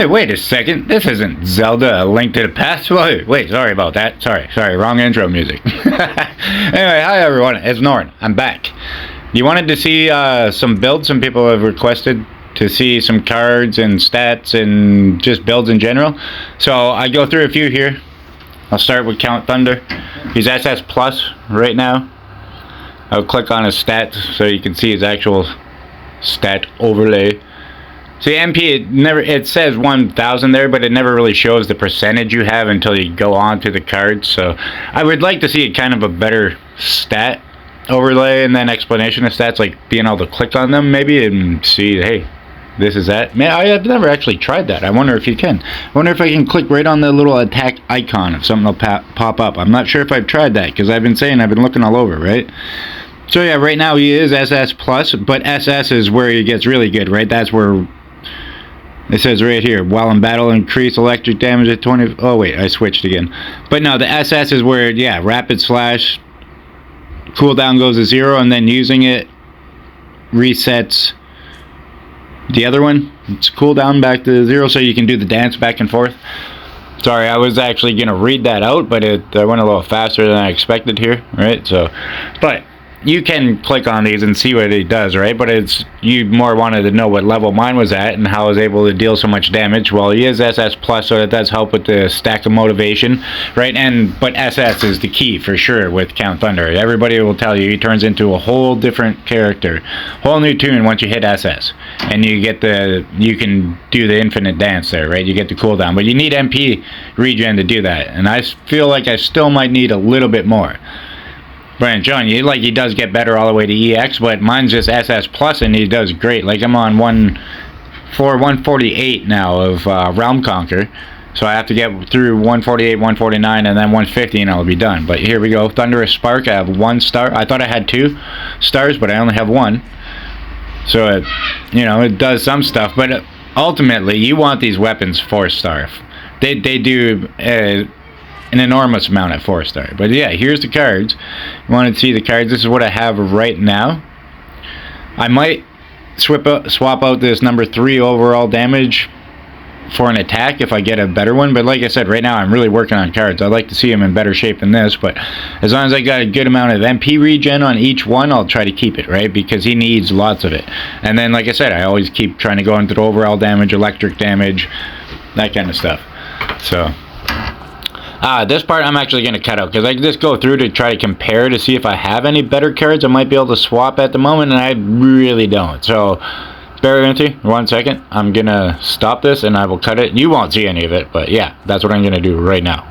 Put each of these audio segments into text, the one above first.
Hey, wait a second. This isn't Zelda: A Link to the Past. Wait, sorry about that. Sorry, wrong intro music. Anyway, hi everyone. It's Norn. I'm back. You wanted to see some builds? Some people have requested to see some cards and stats and just builds in general. So I go through a few here. I'll start with Count Thunder. He's SS Plus right now. I'll click on his stats so you can see his actual stat overlay. See, MP, it says 1000 there, but it never really shows the percentage you have until you go on to the cards. So I would like to see it kind of a better stat overlay and then explanation of stats, like being able to click on them maybe and see, hey, this is that. Man, I have never actually tried that. I wonder if you can. I wonder if I can click right on the little attack icon if something will pop up. I'm not sure if I've tried that because I've been looking all over, right? So yeah, right now he is SS Plus, but SS is where he gets really good, right? That's where it says right here, while in battle, increase electric damage at 20. Oh wait, I switched again. But no, the SS is where, yeah, rapid slash, cooldown goes to 0, and then using it resets the other one. It's cooldown back to 0, so you can do the dance back and forth. Sorry, I was actually gonna read that out, but I went a little faster than I expected here, right? So, but you can click on these and see what it does, right? But you more wanted to know what level mine was at and how I was able to deal so much damage. Well, he is SS Plus, so that does help with the stack of motivation, right? But SS is the key for sure with Count Thunder. Everybody will tell you he turns into a whole different character, whole new toon once you hit SS, and you can do the infinite dance there, right? You get the cooldown, but you need MP regen to do that, and I feel like I still might need a little bit more. Brian John, he does get better all the way to EX, but mine's just SS Plus and he does great. Like I'm on 148 now of Realm Conquer, so I have to get through 148, 149, and then 150 and I'll be done. But here we go, Thunderous Spark, I have 1 star. I thought I had 2 stars, but I only have 1. So it does some stuff, but ultimately you want these weapons 4-star. They do an enormous amount at 4-star. But yeah, here's the cards. You want to see the cards? This is what I have right now. I might swap out this number 3 overall damage for an attack if I get a better one. But like I said, right now I'm really working on cards. I'd like to see them in better shape than this. But as long as I got a good amount of MP regen on each one, I'll try to keep it, right? Because he needs lots of it. And then, like I said, I always keep trying to go into the overall damage, electric damage, that kind of stuff. So this part I'm actually going to cut out because I can just go through to try to compare to see if I have any better cards I might be able to swap at the moment, and I really don't. So bear with me 1 second. I'm going to stop this and I will cut it. You won't see any of it, but yeah, that's what I'm going to do right now.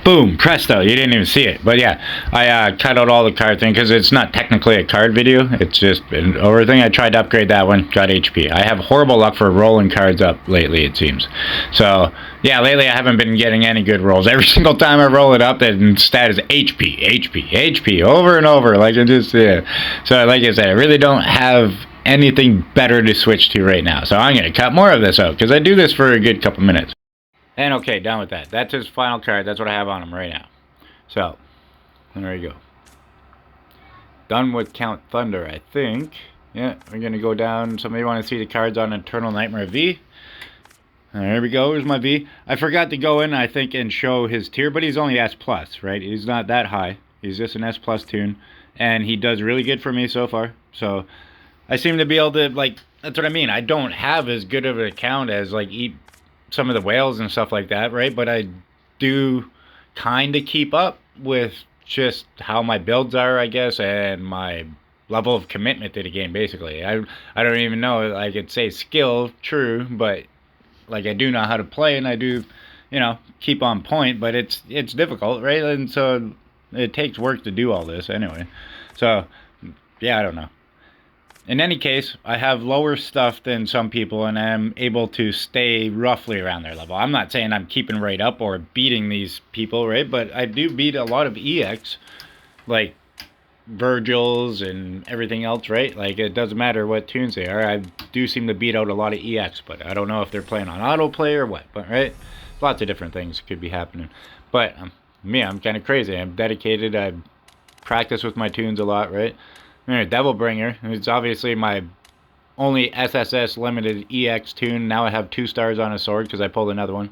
Boom, presto, you didn't even see it. But yeah, I cut out all the card thing because it's not technically a card video. It's just an over thing. I tried to upgrade that one, got HP. I have horrible luck for rolling cards up lately, it seems. So yeah, lately I haven't been getting any good rolls. Every single time I roll it up, the stat is HP, over and over. Like, it just, yeah. So like I said, I really don't have anything better to switch to right now. So I'm going to cut more of this out because I do this for a good couple minutes. And okay, done with that. That's his final card. That's what I have on him right now. So, there you go. Done with Count Thunder, I think. Yeah, we're going to go down. Somebody want to see the cards on Eternal Nightmare V? There we go. Here's my V. I forgot to go in, I think, and show his tier, but he's only S+, right? He's not that high. He's just an S+ toon. And he does really good for me so far. So, I seem to be able to, like, that's what I mean. I don't have as good of an account as, like, some of the whales and stuff like that, right? But I do kind of keep up with just how my builds are, I guess, and my level of commitment to the game, basically. I don't even know, I could say skill, true, but like I do know how to play, and I do, keep on point, but it's difficult, right? And so it takes work to do all this anyway. So yeah, I don't know. In any case, I have lower stuff than some people, and I'm able to stay roughly around their level. I'm not saying I'm keeping right up or beating these people, right? But I do beat a lot of EX, like Virgils and everything else, right? Like, it doesn't matter what toons they are. I do seem to beat out a lot of EX, but I don't know if they're playing on autoplay or what. But, right? Lots of different things could be happening. But, I'm kind of crazy. I'm dedicated. I practice with my toons a lot, right? Devil Bringer. It's obviously my only SSS limited EX toon. Now I have 2 stars on a sword because I pulled another one.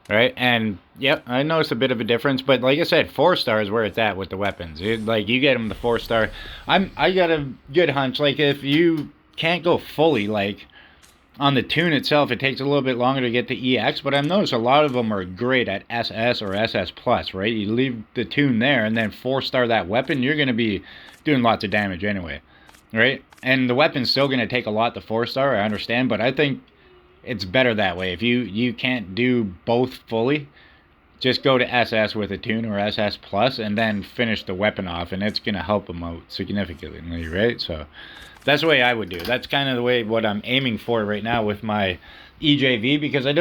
Right, and yep, I noticed a bit of a difference, but like I said, 4 stars where it's at with the weapons. Like you get them the 4 star. I got a good hunch. Like if you can't go fully, like on the toon itself, it takes a little bit longer to get the EX, but I've noticed a lot of them are great at SS or SS plus. Right, you leave the toon there and then 4 star that weapon, you're gonna be doing lots of damage anyway. Right, and the weapon's still gonna take a lot to 4 star. I understand, but I think it's better that way. If you can't do both fully, just go to SS with a toon or SS plus and then finish the weapon off, and it's going to help them out significantly, right? So that's the way I would do it. That's kind of the way what I'm aiming for right now with my EJV, because I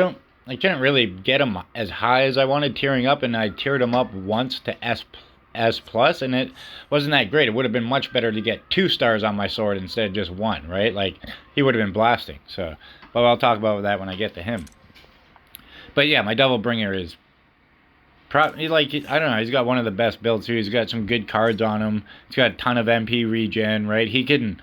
couldn't really get them as high as I wanted tearing up, and I tiered them up once to S plus, and it wasn't that great. It would have been much better to get 2 stars on my sword instead of just 1, right? Like he would have been blasting. So but I'll talk about that when I get to him. But yeah, my Devil Bringer is probably, like, I don't know, he's got one of the best builds too. He's got some good cards on him. He's got a ton of MP regen, right? He can,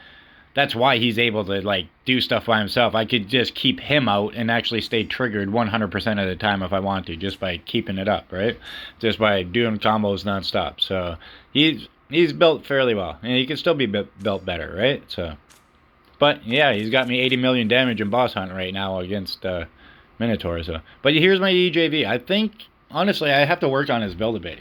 that's why he's able to, like, do stuff by himself. I could just keep him out and actually stay triggered 100% of the time if I want to, just by keeping it up, right? Just by doing combos nonstop. So he's built fairly well, and he can still be built better, right? So, but yeah, he's got me 80 million damage in boss hunt right now against Minotaur. So, but here's my EJV. I think honestly I have to work on his build a bit.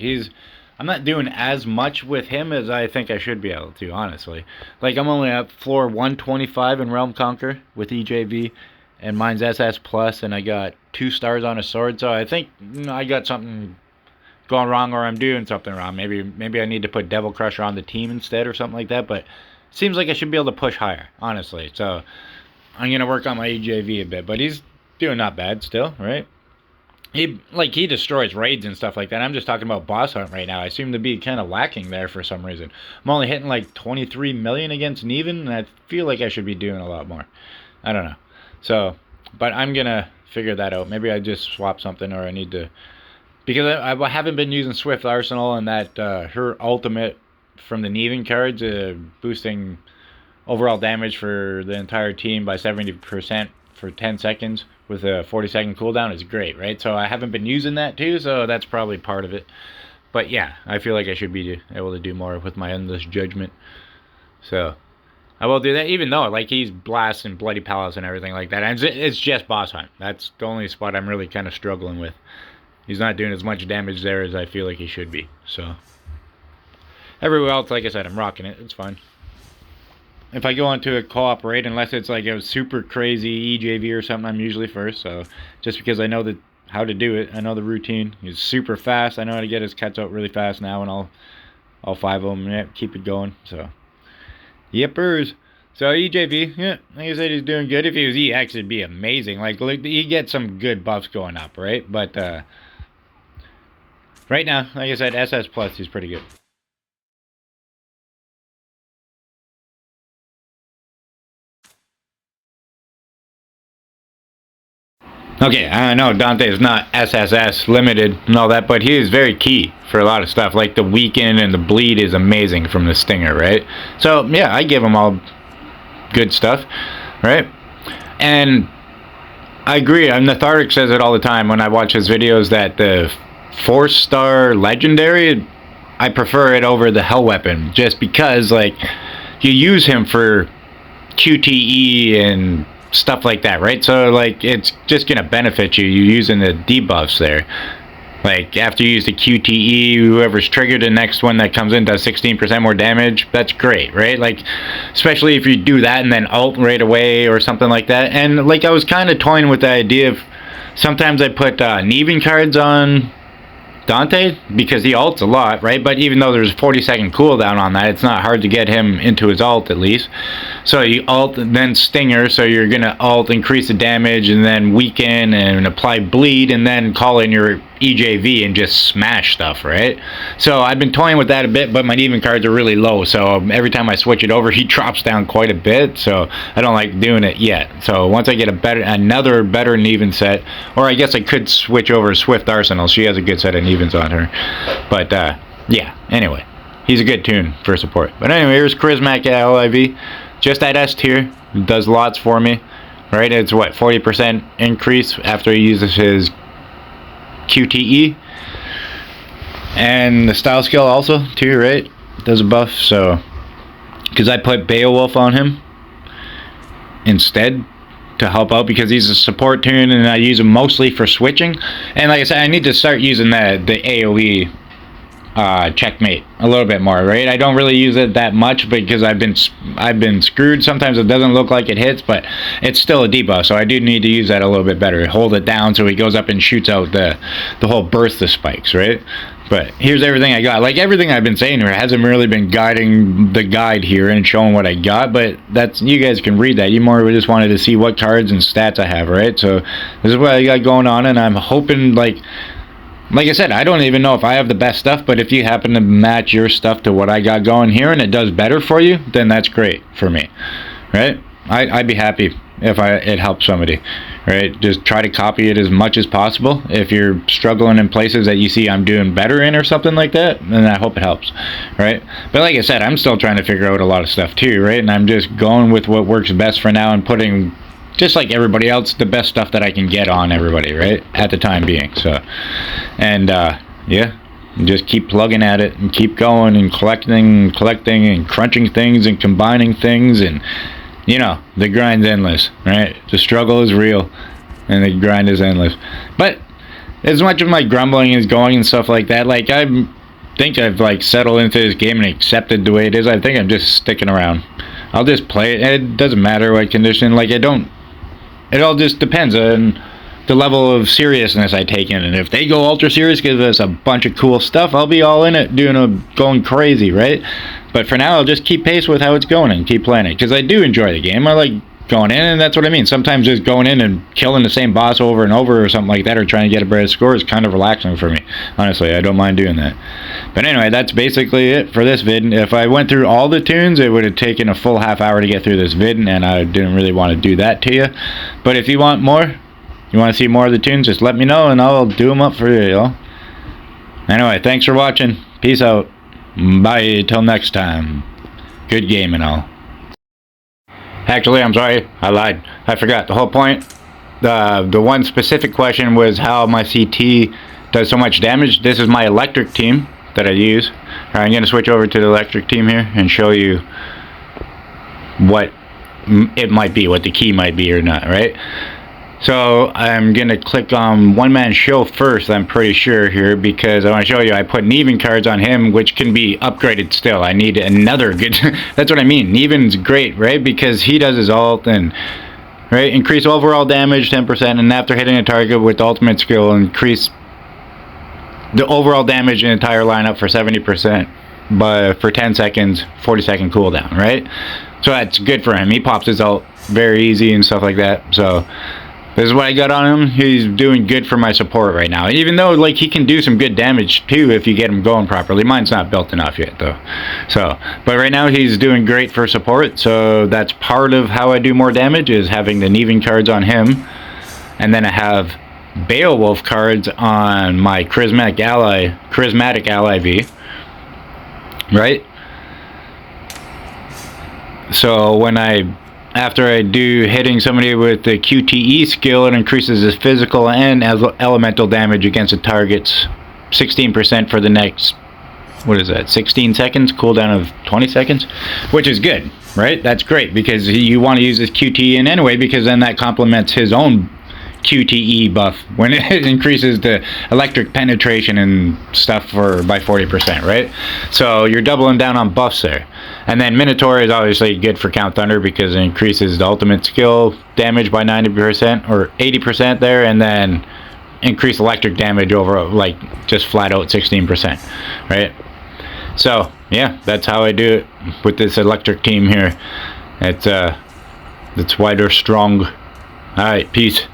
I'm not doing as much with him as I think I should be able to, honestly. Like I'm only at floor 125 in Realm Conquer with EJV, and mine's SS plus, and I got 2 stars on a sword. So I think I got something going wrong, or I'm doing something wrong. Maybe I need to put Devil Crusher on the team instead or something like that. But seems like I should be able to push higher, honestly. So I'm gonna work on my EJV a bit, but he's doing not bad still, right? He destroys raids and stuff like that. I'm just talking about boss hunt right now. I seem to be kind of lacking there for some reason. I'm only hitting like 23 million against Neven, and I feel like I should be doing a lot more. I don't know. So, but I'm gonna figure that out. Maybe I just swap something, or I need to, because I haven't been using Swift Arsenal and that her ultimate from the Neven cards, boosting overall damage for the entire team by 70% for 10 seconds with a 40-second cooldown is great, right? So I haven't been using that too, so that's probably part of it. But yeah, I feel like I should be able to do more with my Endless Judgment. So I will do that, even though like he's blasting Bloody Palace and everything like that. And it's just boss hunt. That's the only spot I'm really kind of struggling with. He's not doing as much damage there as I feel like he should be. So everywhere else, like I said, I'm rocking it. It's fine. If I go into a co-op raid, unless it's like a super crazy EJV or something, I'm usually first. So just because I know how to do it, I know the routine. He's super fast. I know how to get his cuts out really fast now, and all 5 of them, yeah, keep it going. So yippers. So EJV, yeah, like I said, he's doing good. If he was EX, it'd be amazing. Like he gets some good buffs going up, right? But right now, like I said, SS plus, he's pretty good. Okay, I know Dante is not SSS limited and all that, but he is very key for a lot of stuff. Like the weaken and the bleed is amazing from the Stinger, right? So yeah, I give him all good stuff, right? And I agree. Nathardic says it all the time when I watch his videos that the 4-star legendary, I prefer it over the Hell Weapon, just because like you use him for QTE and stuff like that, right? So like it's just gonna benefit you. You're using the debuffs there. Like after you use the QTE, whoever's triggered, the next one that comes in does 16% more damage. That's great, right? Like especially if you do that and then ult right away or something like that. And like I was kind of toying with the idea of sometimes I put Neven cards on Dante because he ults a lot, right? But even though there's a 40-second cooldown on that, it's not hard to get him into his ult at least. So you ult and then Stinger, so you're gonna ult, increase the damage, and then weaken and apply bleed, and then call in your EJV and just smash stuff, right? So I've been toying with that a bit, but my Neven cards are really low, so every time I switch it over, he drops down quite a bit, so I don't like doing it yet. So once I get another better Neven set, or I guess I could switch over to Swift Arsenal. She has a good set of Nevens on her. But yeah, anyway, he's a good toon for support. But anyway, here's Charismatic LIV. just at S tier. It does lots for me, right? It's what, 40% increase after he uses his QTE. And the style skill also too, right? Does a buff. So because I put Beowulf on him instead to help out, because he's a support toon and I use him mostly for switching. And like I said, I need to start using the AoE checkmate a little bit more, right? I don't really use it that much because I've been screwed. Sometimes it doesn't look like it hits, but it's still a debuff, so I do need to use that a little bit better. Hold it down so he goes up and shoots out the whole burst of spikes, right? But here's everything I got. Like everything I've been saying here hasn't really been guiding the guide here and showing what I got, but that's, you guys can read that. You more just wanted to see what cards and stats I have, right? So this is what I got going on, and I'm hoping, like I said, I don't even know if I have the best stuff, but if you happen to match your stuff to what I got going here and it does better for you, then that's great for me, right? I'd be happy if it helps somebody, right? Just try to copy it as much as possible. If you're struggling in places that you see I'm doing better in or something like that, then I hope it helps, right? But like I said, I'm still trying to figure out a lot of stuff too, right? And I'm just going with what works best for now and putting, just like everybody else, the best stuff that I can get on everybody, right, at the time being. So, and yeah, just keep plugging at it and keep going and collecting and crunching things and combining things, and you know, the grind's endless, right? The struggle is real and the grind is endless. But as much of my grumbling is going and stuff like that, like I think I've like settled into this game and accepted the way it is. I think I'm just sticking around. I'll just play it. It doesn't matter what condition. Like it all just depends on the level of seriousness I take in it. And if they go ultra serious, give us a bunch of cool stuff, I'll be all in it, going crazy, right? But for now, I'll just keep pace with how it's going and keep playing it, because I do enjoy the game. I like going in, and that's what I mean. Sometimes just going in and killing the same boss over and over or something like that, or trying to get a better score, is kind of relaxing for me. Honestly, I don't mind doing that. But anyway, that's basically it for this vid. If I went through all the toons, it would have taken a full half hour to get through this vid, and I didn't really want to do that to you. But if you want more, you want to see more of the toons, just let me know and I'll do them up for you, y'all. Anyway, thanks for watching. Peace out. Bye till next time. Good game and all. Actually, I'm sorry, I lied. I forgot the whole point. The one specific question was how my CT does so much damage. This is my electric team that I use. I'm going to switch over to the electric team here and show you what it might be, what the key might be or not, right? So I'm going to click on One Man Show first, I'm pretty sure here, because I want to show you I put Neven cards on him, which can be upgraded still. I need another good... That's what I mean. Neven's great, right? Because he does his ult and... Right? Increase overall damage 10%, and after hitting a target with ultimate skill, increase the overall damage in the entire lineup for 70%, but for 10 seconds, 40-second cooldown, right? So that's good for him. He pops his ult very easy and stuff like that. So... this is what I got on him. He's doing good for my support right now. Even though, like, he can do some good damage, too, if you get him going properly. Mine's not built enough yet, though. So, but right now, he's doing great for support. So, that's part of how I do more damage, is having the Neven cards on him. And then I have Beowulf cards on my Charismatic Ally V. Right? So, after I do hitting somebody with the QTE skill, it increases his physical and elemental damage against the targets 16% for the next, what is that, 16 seconds, cooldown of 20 seconds, which is good, right? That's great, because you want to use this QTE in anyway, because then that complements his own QTE buff when it increases the electric penetration and stuff by 40%, right? So you're doubling down on buffs there. And then Minotaur is obviously good for Count Thunder because it increases the ultimate skill damage by 90% or 80% there, and then increase electric damage over, like, just flat out 16%, right? So yeah, that's how I do it with this electric team here. It's why they're strong. All right, peace.